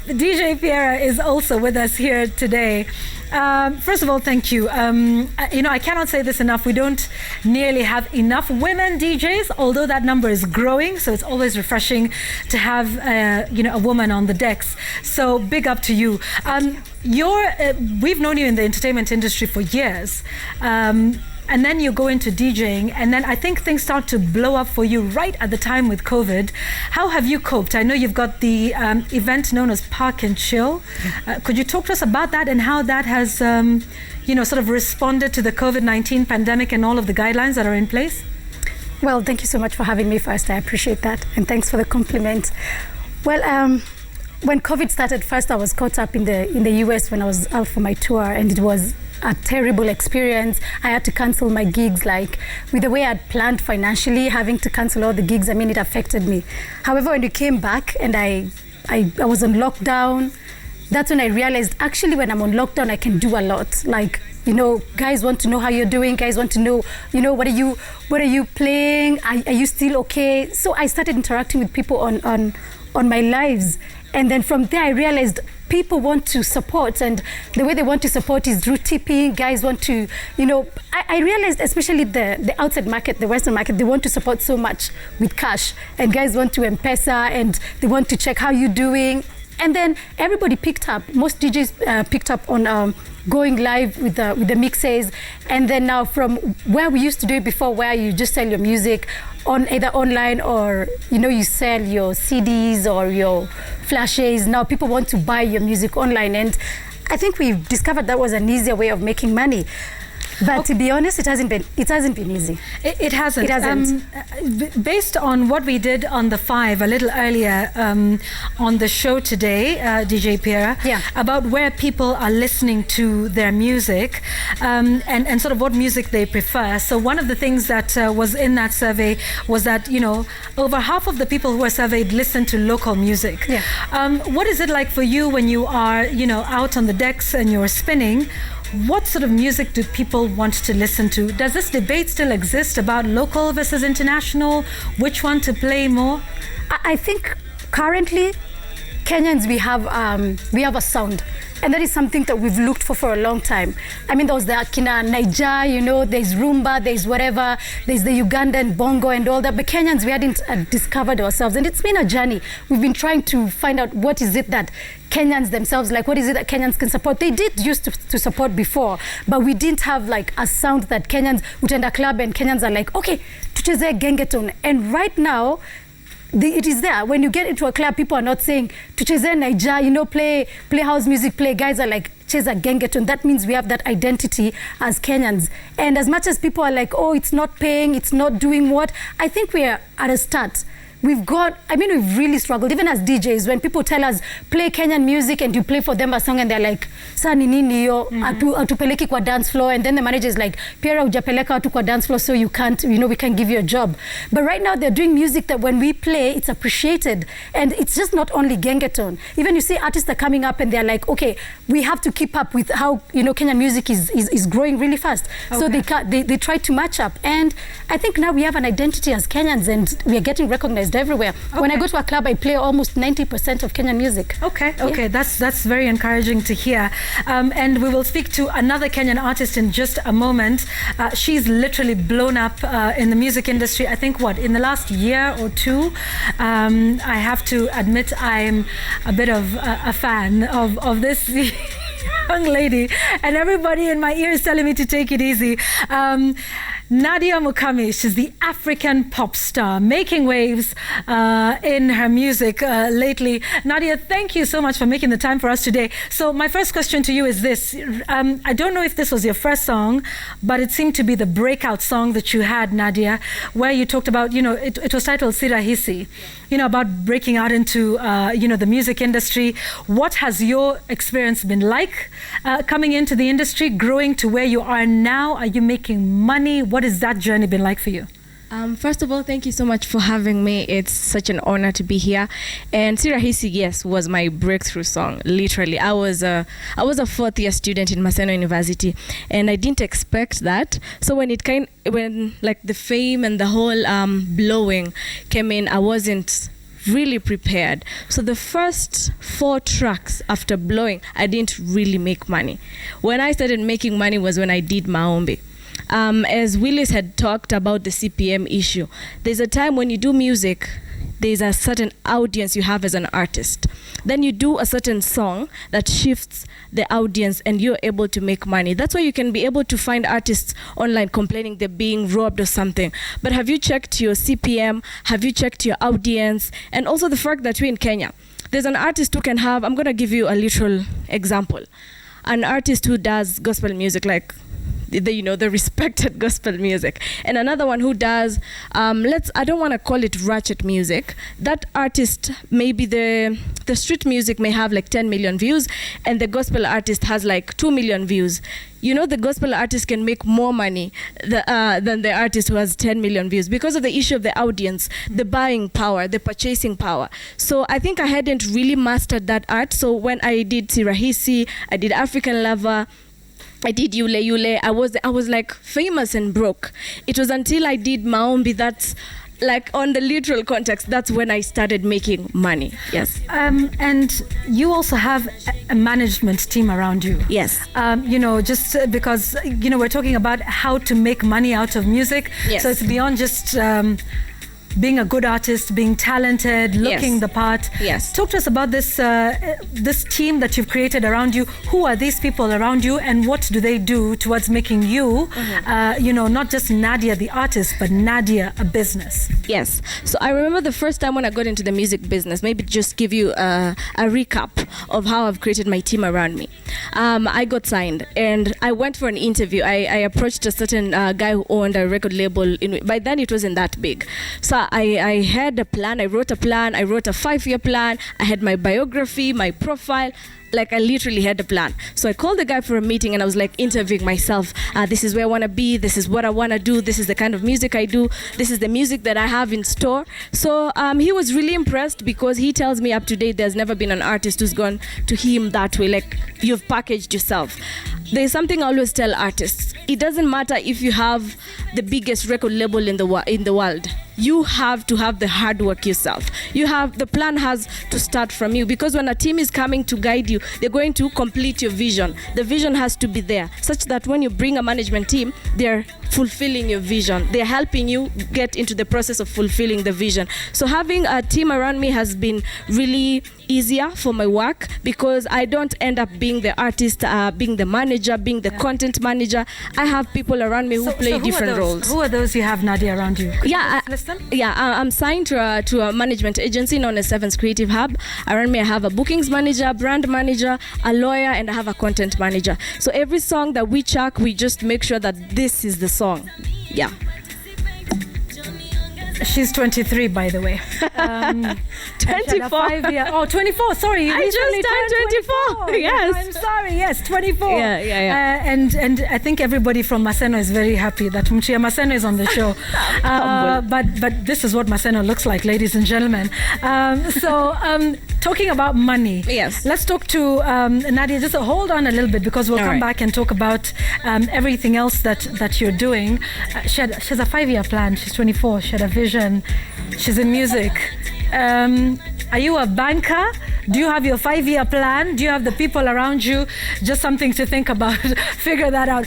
DJ Piera is also with us here today. First of all, thank you. I cannot say this enough. We don't nearly have enough women DJs, although that number is growing. So it's always refreshing to have, a woman on the decks. So big up to you. We've known you in the entertainment industry for years. And then you go into DJing, and then I think things start to blow up for you right at the time with COVID. How have you coped? I know you've got the event known as Park and Chill. Could you talk to us about that and how that has, sort of responded to the COVID-19 pandemic and all of the guidelines that are in place? Well, thank you so much for having me first. I appreciate that. And thanks for the compliment. Well, when COVID started, first I was caught up in the US when I was out for my tour, and it was a terrible experience. I had to cancel my gigs, like with the way I'd planned financially, having to cancel all the gigs, it affected me. However, when we came back and I was on lockdown, that's when I realized actually when I'm on lockdown, I can do a lot. Like, guys want to know how you're doing. Guys want to know, what are you playing? Are you still okay? So I started interacting with people on my lives. And then from there, I realized people want to support, and the way they want to support is through tipping. Guys want to, I realized especially the outside market, the Western market, they want to support so much with cash, and guys want to M-Pesa, and they want to check how you're doing. And then everybody picked up. Most DJs picked up on going live with the mixes. And then now from where we used to do it before, where you just sell your music on either online or, you sell your CDs or your flashes. Now people want to buy your music online. And I think we've discovered that was an easier way of making money. But to be honest, it hasn't been easy. It hasn't. Based on what we did on the 5 a little earlier on the show today, DJ Piera, about where people are listening to their music and sort of what music they prefer. So one of the things that was in that survey was that, over half of the people who were surveyed listen to local music. What is it like for you when you are, out on the decks and you're spinning? What sort of music do people want to listen to? Does this debate still exist about local versus international? Which one to play more? I think currently Kenyans, we have a sound. And that is something that we've looked for a long time. There was the Akina Naija, there's Rumba, there's whatever, there's the Ugandan Bongo and all that. But Kenyans, we hadn't discovered ourselves. And it's been a journey. We've been trying to find out what is it that Kenyans themselves, what is it that Kenyans can support? They did used to support before, but we didn't have a sound that Kenyans would enter a club and Kenyans are like, okay, tucheze gengeton. And right now, it is there. When you get into a club, people are not saying tucheze Naija, play house music, play. Guys are like cheza gengeton. That means we have that identity as Kenyans. And as much as people are like, oh, it's not paying, it's not doing what, I think we are at a start. We've really struggled, even as DJs, when people tell us, play Kenyan music, and you play for them a song, and they're like, sa ni nini yo, atupeleki kwa dance floor, and then the manager is like, Piera hujapeleka watu kwa dance floor, so you can't, we can give you a job. But right now, they're doing music that when we play, it's appreciated, and it's just not only gengeton. Even you see artists are coming up, and they're like, okay, we have to keep up with how, Kenyan music is growing really fast. Okay. So they try to match up, and I think now we have an identity as Kenyans, and we are getting recognized everywhere. Okay. When I go to a club, I play almost 90% of Kenyan music. Okay, that's very encouraging to hear. And we will speak to another Kenyan artist in just a moment. She's literally blown up in the music industry, I think, in the last year or two. I have to admit I'm a bit of a fan of this young lady, and everybody in my ear is telling me to take it easy. Nadia Mukami, she's the African pop star, making waves in her music lately. Nadia, thank you so much for making the time for us today. So my first question to you is this. I don't know if this was your first song, but it seemed to be the breakout song that you had, Nadia, where you talked about, it was titled Sirahisi, about breaking out into, the music industry. What has your experience been like coming into the industry, growing to where you are now? Are you making money? What has that journey been like for you? First of all, thank you so much for having me. It's such an honor to be here. And Sirahisi, yes, was my breakthrough song. Literally, I was a fourth year student in Maseno University, and I didn't expect that. So when the fame and the whole blowing came in, I wasn't really prepared. So the first 4 tracks after blowing, I didn't really make money. When I started making money was when I did Maombi. As Willis had talked about the CPM issue, there's a time when you do music, there's a certain audience you have as an artist. Then you do a certain song that shifts the audience and you're able to make money. That's why you can be able to find artists online complaining they're being robbed or something. But have you checked your CPM? Have you checked your audience? And also the fact that we're in Kenya. There's an artist who can have, I'm going to give you a literal example. An artist who does gospel music, like the respected gospel music, and another one who does I don't want to call it ratchet music. That artist, maybe the street music may have like 10 million views and the gospel artist has like 2 million views. The gospel artist can make more money than the artist who has 10 million views because of the issue of the audience, the buying power, the purchasing power. So I think I hadn't really mastered that art. So when I did Sirahisi, I did African Lover, I did Yule Yule, I was like famous and broke. It was until I did Maombi, that's like on the literal context, that's when I started making money. Yes. And you also have a management team around you. Yes. Just because, we're talking about how to make money out of music. Yes. So it's beyond just being a good artist, being talented, looking the part. Yes. Talk to us about this this team that you've created around you. Who are these people around you, and what do they do towards making you, not just Nadia the artist, but Nadia a business? Yes. So I remember the first time when I got into the music business, maybe just give you a recap of how I've created my team around me. I got signed and I went for an interview. I approached a certain guy who owned a record label. By then it wasn't that big. So I had a plan, I wrote a 5-year plan, I had my biography, my profile, like I literally had a plan. So I called the guy for a meeting and I was like interviewing myself. This is where I want to be, this is what I want to do, this is the kind of music I do, this is the music that I have in store. So he was really impressed because he tells me up to date there's never been an artist who's gone to him that way, like you've packaged yourself. There's something I always tell artists. It doesn't matter if you have the biggest record label in the world. You have to have the hard work yourself. The plan has to start from you, because when a team is coming to guide you, they're going to complete your vision. The vision has to be there, such that when you bring a management team, they're fulfilling your vision. They're helping you get into the process of fulfilling the vision. So having a team around me has been really easier for my work, because I don't end up being the artist, being the manager, being the content manager. I have people around me who play different roles. Who are those you have, Nadia, around you? Could you list them? I'm signed to a management agency known as Sevens Creative Hub. Around me I have a bookings manager, brand manager, a lawyer, and I have a content manager. So every song that we track, we just make sure that this is the song. Yeah. She's 23, by the way. 24. 24. Sorry, I just turned 24. Yes. I'm sorry. Yes, 24. Yeah. And I think everybody from Maseno is very happy that Mchia Maseno is on the show. But this is what Maseno looks like, ladies and gentlemen. Talking about money. Yes. Let's talk to Nadia. Just hold on a little bit, because we'll come back and talk about everything else that you're doing. She has a 5-year plan. She's 24. She had a vision. She's in music. Are you a banker? Do you have your 5-year plan? Do you have the people around you? Just something to think about. Figure that out.